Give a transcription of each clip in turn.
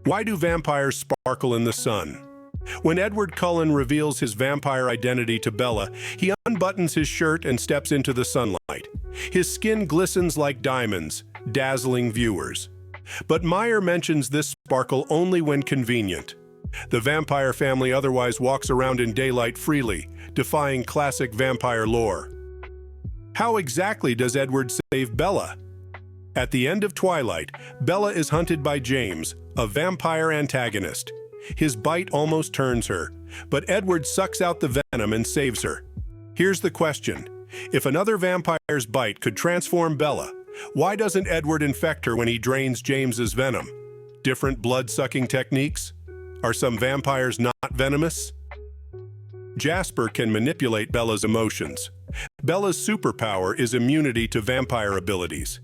Why do vampires sparkle in the sun? When Edward Cullen reveals his vampire identity to Bella, he unbuttons his shirt and steps into the sunlight. His skin glistens like diamonds, dazzling viewers. But Meyer mentions this sparkle only when convenient. The vampire family otherwise walks around in daylight freely, defying classic vampire lore. How exactly does Edward save Bella? At the end of Twilight, Bella is hunted by James, a vampire antagonist. His bite almost turns her, but Edward sucks out the venom and saves her. Here's the question. If another vampire's bite could transform Bella, why doesn't Edward infect her when he drains James's venom? Different blood-sucking techniques? Are some vampires not venomous? Jasper can manipulate Bella's emotions. Bella's superpower is immunity to vampire abilities.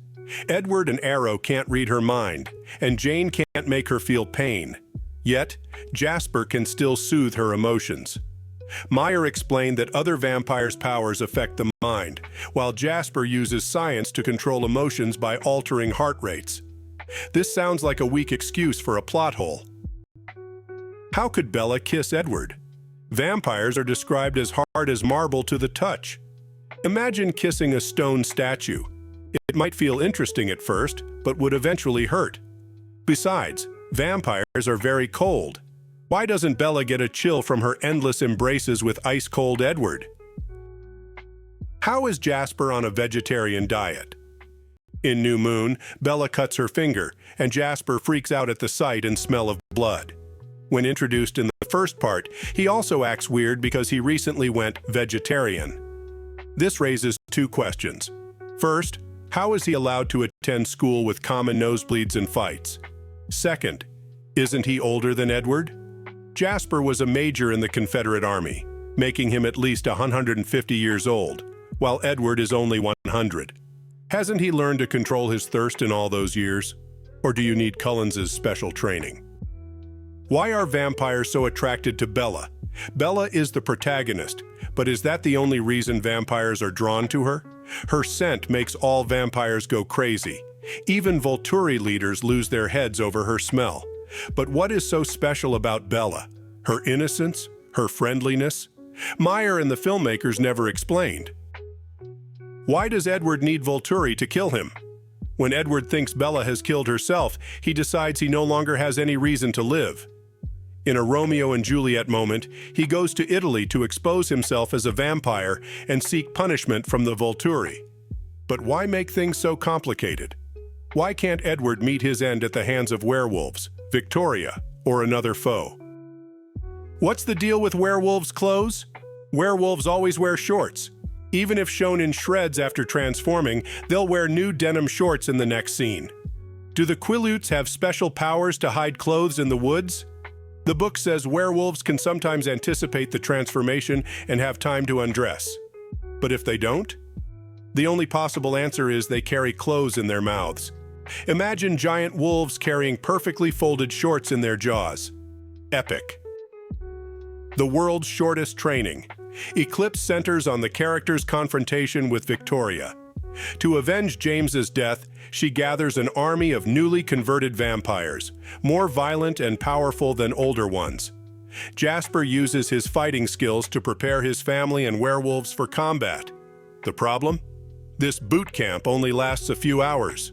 Edward and Arrow can't read her mind, and Jane can't make her feel pain. Yet, Jasper can still soothe her emotions. Meyer explained that other vampires' powers affect the mind, while Jasper uses science to control emotions by altering heart rates. This sounds like a weak excuse for a plot hole. How could Bella kiss Edward? Vampires are described as hard as marble to the touch. Imagine kissing a stone statue. It might feel interesting at first, but would eventually hurt. Besides, vampires are very cold. Why doesn't Bella get a chill from her endless embraces with ice-cold Edward? How is Jasper on a vegetarian diet? In New Moon, Bella cuts her finger, and Jasper freaks out at the sight and smell of blood. When introduced in the first part, he also acts weird because he recently went vegetarian. This raises two questions. First, how is he allowed to attend school with common nosebleeds and fights? Second, isn't he older than Edward? Jasper was a major in the Confederate Army, making him at least 150 years old, while Edward is only 100. Hasn't he learned to control his thirst in all those years? Or do you need Cullen's special training? Why are vampires so attracted to Bella? Bella is the protagonist, but is that the only reason vampires are drawn to her? Her scent makes all vampires go crazy. Even Volturi leaders lose their heads over her smell. But what is so special about Bella? Her innocence? Her friendliness? Meyer and the filmmakers never explained. Why does Edward need Volturi to kill him? When Edward thinks Bella has killed herself, he decides he no longer has any reason to live. In a Romeo and Juliet moment, he goes to Italy to expose himself as a vampire and seek punishment from the Volturi. But why make things so complicated? Why can't Edward meet his end at the hands of werewolves, Victoria, or another foe? What's the deal with werewolves' clothes? Werewolves always wear shorts. Even if shown in shreds after transforming, they'll wear new denim shorts in the next scene. Do the Quileutes have special powers to hide clothes in the woods? The book says werewolves can sometimes anticipate the transformation and have time to undress. But if they don't? The only possible answer is they carry clothes in their mouths. Imagine giant wolves carrying perfectly folded shorts in their jaws. Epic. The world's shortest training. Eclipse centers on the character's confrontation with Victoria. To avenge James's death, she gathers an army of newly converted vampires, more violent and powerful than older ones. Jasper uses his fighting skills to prepare his family and werewolves for combat. The problem? This boot camp only lasts a few hours.